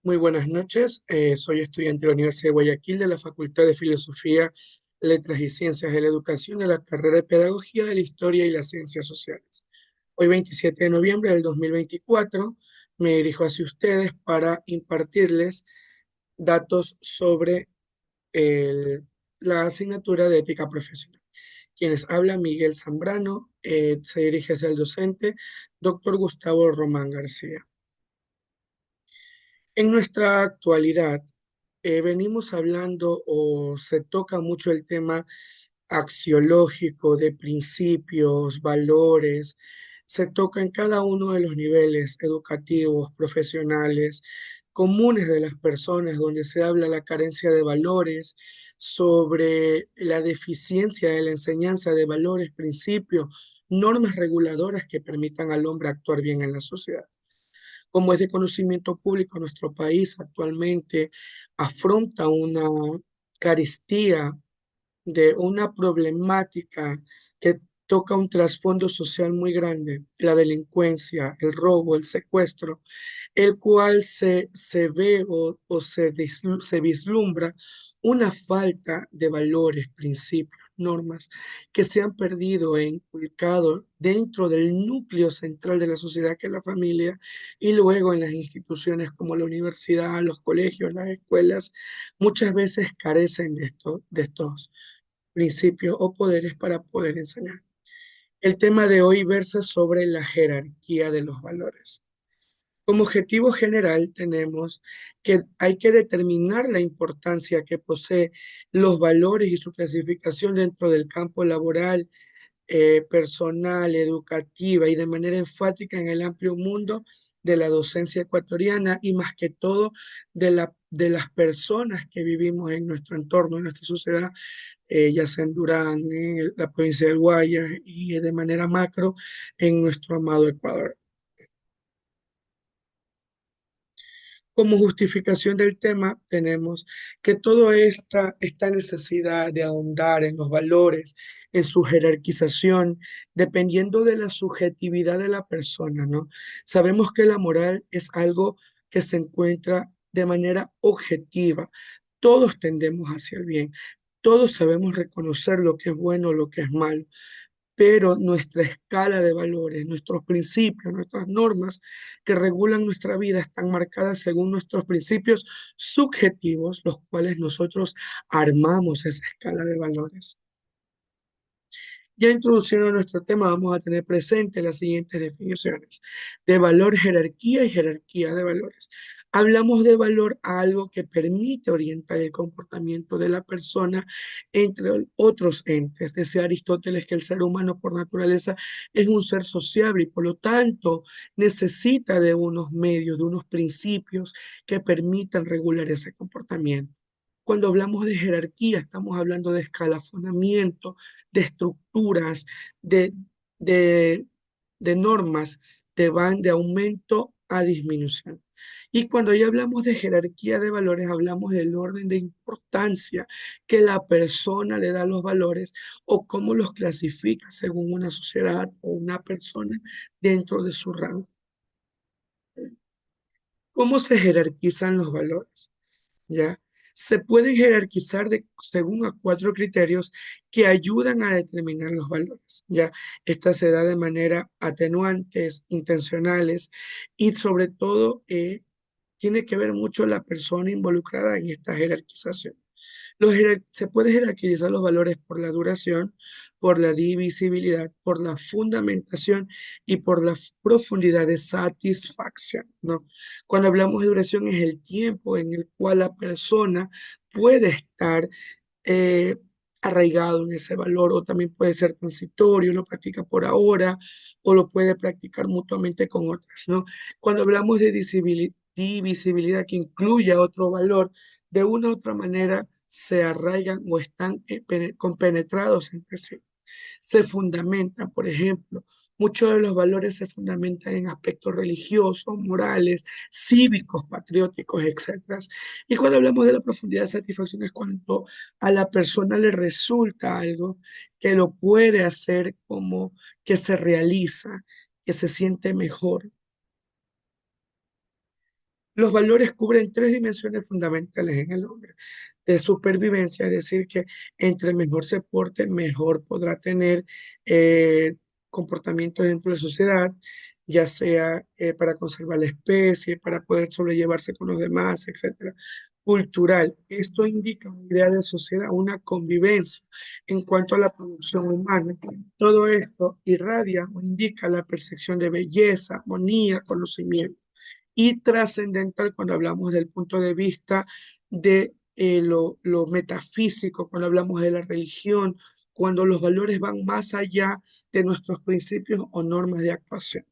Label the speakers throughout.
Speaker 1: Muy buenas noches. Soy estudiante de la Universidad de Guayaquil de la Facultad de Filosofía, Letras y Ciencias de la Educación de la carrera de Pedagogía de la Historia y las Ciencias Sociales. Hoy, 27 de noviembre del 2024, me dirijo hacia ustedes para impartirles datos sobre el- la asignatura de ética profesional. Quienes habla Miguel Zambrano, se dirige hacia el docente, doctor Gustavo Román García. En nuestra actualidad, venimos hablando o se toca mucho el tema axiológico de principios, valores, se toca en cada uno de los niveles educativos, profesionales, comunes de las personas, donde se habla la carencia de valores, sobre la deficiencia de la enseñanza de valores, principios, normas reguladoras que permitan al hombre actuar bien en la sociedad. Como es de conocimiento público, nuestro país actualmente afronta una carestía de una problemática que toca un trasfondo social muy grande, la delincuencia, el robo, el secuestro, el cual se ve o se vislumbra una falta de valores, principios, normas que se han perdido e inculcado dentro del núcleo central de la sociedad, que es la familia, y luego en las instituciones como la universidad, los colegios, las escuelas, muchas veces carecen de estos principios o poderes para poder enseñar. El tema de hoy versa sobre la jerarquía de los valores. Como objetivo general tenemos que hay que determinar la importancia que posee los valores y su clasificación dentro del campo laboral, personal, educativa y de manera enfática en el amplio mundo de la docencia ecuatoriana y más que todo de las personas que vivimos en nuestro entorno, en nuestra sociedad, ya sea en Durán, en la provincia del Guayas y de manera macro en nuestro amado Ecuador. Como justificación del tema, tenemos que toda esta necesidad de ahondar en los valores, en su jerarquización, dependiendo de la subjetividad de la persona, ¿no? Sabemos que la moral es algo que se encuentra de manera objetiva. Todos tendemos hacia el bien, todos sabemos reconocer lo que es bueno, lo que es malo, pero nuestra escala de valores, nuestros principios, nuestras normas que regulan nuestra vida están marcadas según nuestros principios subjetivos, los cuales nosotros armamos esa escala de valores. Ya introduciendo nuestro tema, vamos a tener presente las siguientes definiciones de valor, jerarquía y jerarquía de valores. Hablamos de valor a algo que permite orientar el comportamiento de la persona entre otros entes. Decía Aristóteles que el ser humano por naturaleza es un ser sociable y por lo tanto necesita de unos medios, de unos principios que permitan regular ese comportamiento. Cuando hablamos de jerarquía, estamos hablando de escalafonamiento, de estructuras, de, de, de normas que van de aumento a disminución. Y cuando ya hablamos de jerarquía de valores, hablamos del orden de importancia que la persona le da a los valores o cómo los clasifica según una sociedad o una persona dentro de su rango. ¿Cómo se jerarquizan los valores? ¿Ya? Se pueden jerarquizar según a cuatro criterios que ayudan a determinar los valores, ¿ya? Esta se da de manera atenuantes, intencionales y sobre todo tiene que ver mucho la persona involucrada en esta jerarquización. Se puede jerarquizar los valores por la duración, por la divisibilidad, por la fundamentación y por la profundidad de satisfacción, ¿no? Cuando hablamos de duración es el tiempo en el cual la persona puede estar eh, arraigado en ese valor o también puede ser transitorio, lo practica por ahora o lo puede practicar mutuamente con otras, ¿no? Cuando hablamos de divisibilidad que incluya otro valor, de una u otra manera se arraigan o están compenetrados entre sí. Se fundamenta, por ejemplo, muchos de los valores se fundamentan en aspectos religiosos, morales, cívicos, patrióticos, etcétera. Y cuando hablamos de la profundidad de satisfacción es cuando a la persona le resulta algo que lo puede hacer como que se realiza, que se siente mejor. Los valores cubren tres dimensiones fundamentales en el hombre. De supervivencia, es decir, que entre mejor se porte, mejor podrá tener eh, comportamientos dentro de la sociedad, ya sea para conservar la especie, para poder sobrellevarse con los demás, etcétera. Cultural, esto indica una idea de sociedad, una convivencia en cuanto a la producción humana. Todo esto irradia o indica la percepción de belleza, armonía, conocimiento y trascendental cuando hablamos del punto de vista de lo metafísico, cuando hablamos de la religión, cuando los valores van más allá de nuestros principios o normas de actuación.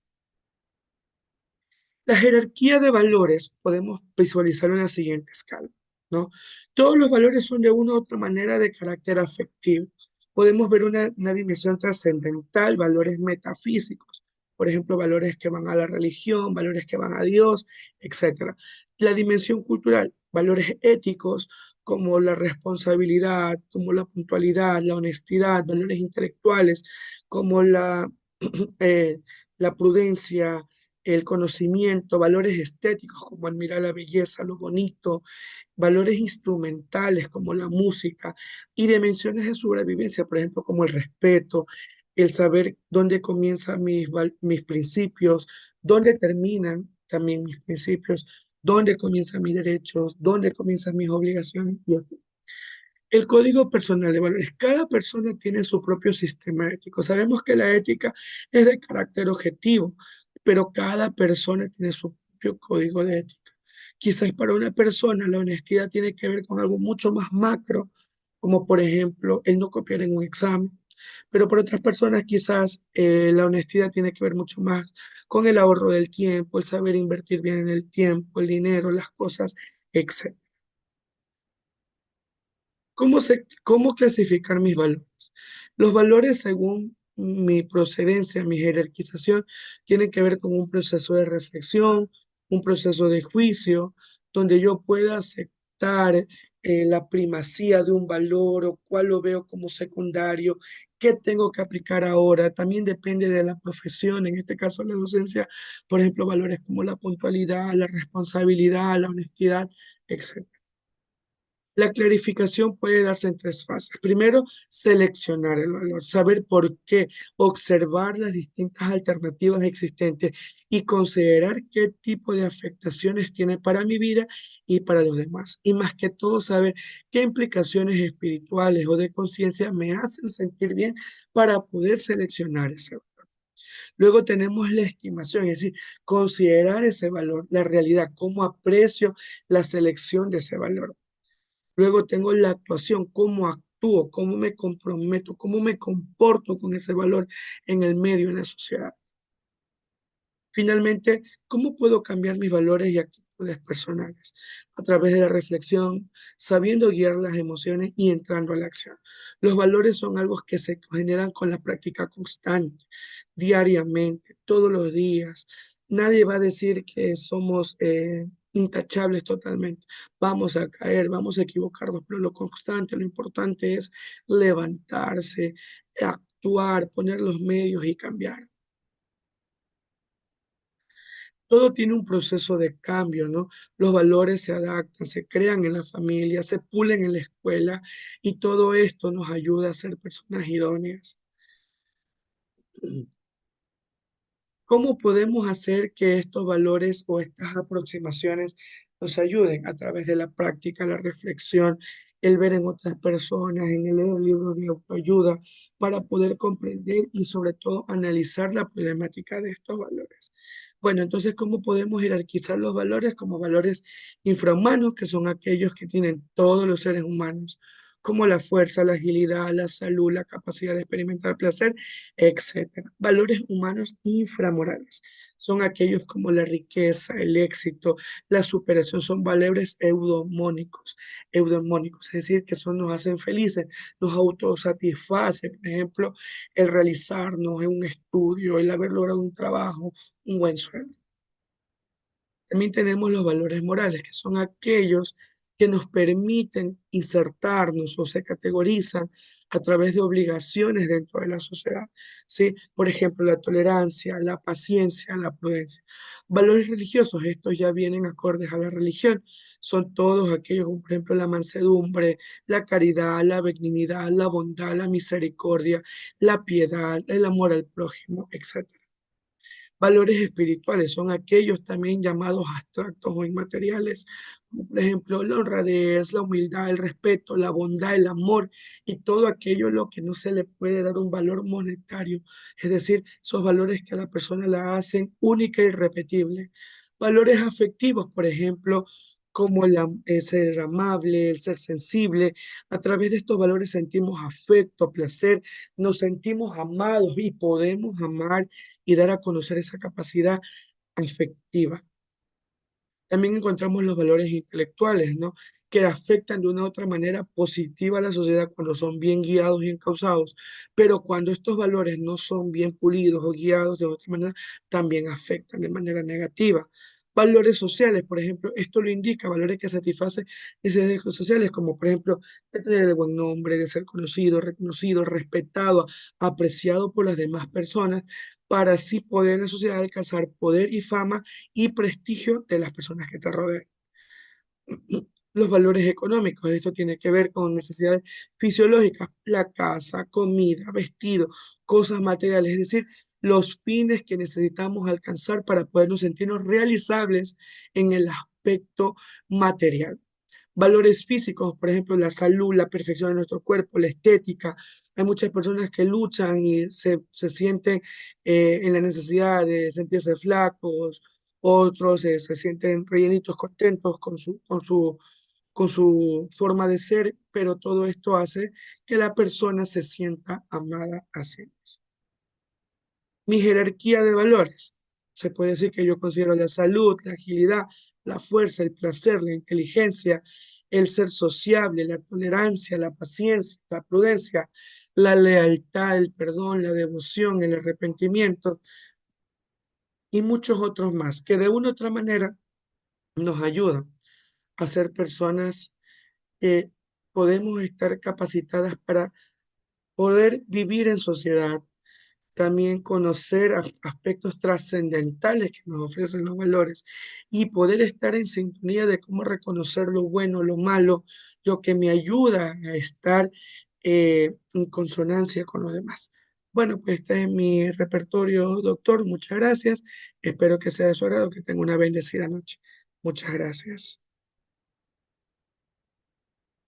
Speaker 1: La jerarquía de valores podemos visualizarlo en la siguiente escala, ¿no? Todos los valores son de una u otra manera de carácter afectivo. Podemos ver una dimensión trascendental, valores metafísicos, por ejemplo, valores que van a la religión, valores que van a Dios, etcétera. La dimensión cultural, valores éticos como la responsabilidad, como la puntualidad, la honestidad, valores intelectuales como eh, la prudencia, el conocimiento, valores estéticos como admirar la belleza, lo bonito, valores instrumentales como la música y dimensiones de sobrevivencia, por ejemplo, como el respeto, el saber dónde comienzan mis principios, dónde terminan también mis principios, dónde comienzan mis derechos, dónde comienzan mis obligaciones. Y así. El código personal de valores. Cada persona tiene su propio sistema ético. Sabemos que la ética es de carácter objetivo, pero cada persona tiene su propio código de ética. Quizás para una persona la honestidad tiene que ver con algo mucho más macro, como por ejemplo el no copiar en un examen. Pero para otras personas quizás la honestidad tiene que ver mucho más con el ahorro del tiempo, el saber invertir bien en el tiempo, el dinero, las cosas, etc. ¿Cómo clasificar mis valores? Los valores, según mi procedencia, mi jerarquización, tienen que ver con un proceso de reflexión, un proceso de juicio, donde yo pueda aceptar la primacía de un valor o cuál lo veo como secundario, qué tengo que aplicar ahora. También depende de la profesión, en este caso la docencia, por ejemplo, valores como la puntualidad, la responsabilidad, la honestidad, etc. La clarificación puede darse en tres fases. Primero, seleccionar el valor, saber por qué, observar las distintas alternativas existentes y considerar qué tipo de afectaciones tiene para mi vida y para los demás. Y más que todo, saber qué implicaciones espirituales o de conciencia me hacen sentir bien para poder seleccionar ese valor. Luego tenemos la estimación, es decir, considerar ese valor, la realidad, cómo aprecio la selección de ese valor. Luego tengo la actuación, cómo actúo, cómo me comprometo, cómo me comporto con ese valor en el medio, en la sociedad. Finalmente, ¿cómo puedo cambiar mis valores y actitudes personales? A través de la reflexión, sabiendo guiar las emociones y entrando a la acción. Los valores son algo que se generan con la práctica constante, diariamente, todos los días. Nadie va a decir que somos intachables totalmente. Vamos a caer, vamos a equivocarnos, pero lo constante, lo importante es levantarse, actuar, poner los medios y cambiar. Todo tiene un proceso de cambio, ¿no? Los valores se adaptan, se crean en la familia, se pulen en la escuela y todo esto nos ayuda a ser personas idóneas. ¿Cómo podemos hacer que estos valores o estas aproximaciones nos ayuden a través de la práctica, la reflexión, el ver en otras personas, en el leer libros de autoayuda, para poder comprender y sobre todo analizar la problemática de estos valores? Bueno, entonces, ¿cómo podemos jerarquizar los valores como valores infrahumanos, que son aquellos que tienen todos los seres humanos, como la fuerza, la agilidad, la salud, la capacidad de experimentar placer, etcétera? Valores humanos inframorales son aquellos como la riqueza, el éxito, la superación, son valores eudomónicos, es decir, que son, nos hacen felices, nos autosatisfacen, por ejemplo, el realizarnos en un estudio, el haber logrado un trabajo, un buen sueldo. También tenemos los valores morales, que son aquellos que nos permiten insertarnos o se categorizan a través de obligaciones dentro de la sociedad, ¿sí? Por ejemplo, la tolerancia, la paciencia, la prudencia. Valores religiosos, estos ya vienen acordes a la religión, son todos aquellos, como por ejemplo la mansedumbre, la caridad, la benignidad, la bondad, la misericordia, la piedad, el amor al prójimo, etc. Valores espirituales son aquellos también llamados abstractos o inmateriales, como por ejemplo la honradez, la humildad, el respeto, la bondad, el amor y todo aquello lo que no se le puede dar un valor monetario, es decir, esos valores que a la persona la hacen única y irrepetible. Valores afectivos, por ejemplo, como el ser amable, el ser sensible. A través de estos valores sentimos afecto, placer, nos sentimos amados y podemos amar y dar a conocer esa capacidad afectiva. También encontramos los valores intelectuales, ¿no? Que afectan de una u otra manera positiva a la sociedad cuando son bien guiados y encausados, pero cuando estos valores no son bien pulidos o guiados de otra manera, también afectan de manera negativa. Valores sociales, por ejemplo, esto lo indica, valores que satisfacen necesidades sociales, como por ejemplo, de tener el buen nombre, de ser conocido, reconocido, respetado, apreciado por las demás personas, para así poder en la sociedad alcanzar poder y fama y prestigio de las personas que te rodean. Los valores económicos, esto tiene que ver con necesidades fisiológicas, la casa, comida, vestido, cosas materiales, es decir, los fines que necesitamos alcanzar para podernos sentirnos realizables en el aspecto material. Valores físicos, por ejemplo, la salud, la perfección de nuestro cuerpo, la estética. Hay muchas personas que luchan y se sienten en la necesidad de sentirse flacos, otros se sienten rellenitos, contentos con su forma de ser, pero todo esto hace que la persona se sienta amada a sí misma. Mi jerarquía de valores. Se puede decir que yo considero la salud, la agilidad, la fuerza, el placer, la inteligencia, el ser sociable, la tolerancia, la paciencia, la prudencia, la lealtad, el perdón, la devoción, el arrepentimiento y muchos otros más que de una u otra manera nos ayudan a ser personas que podemos estar capacitadas para poder vivir en sociedad, también conocer aspectos trascendentales que nos ofrecen los valores y poder estar en sintonía de cómo reconocer lo bueno, lo malo, lo que me ayuda a estar en consonancia con los demás. Bueno, pues este es mi repertorio, doctor. Muchas gracias. Espero que sea de su agrado, que tenga una bendecida noche. Muchas gracias.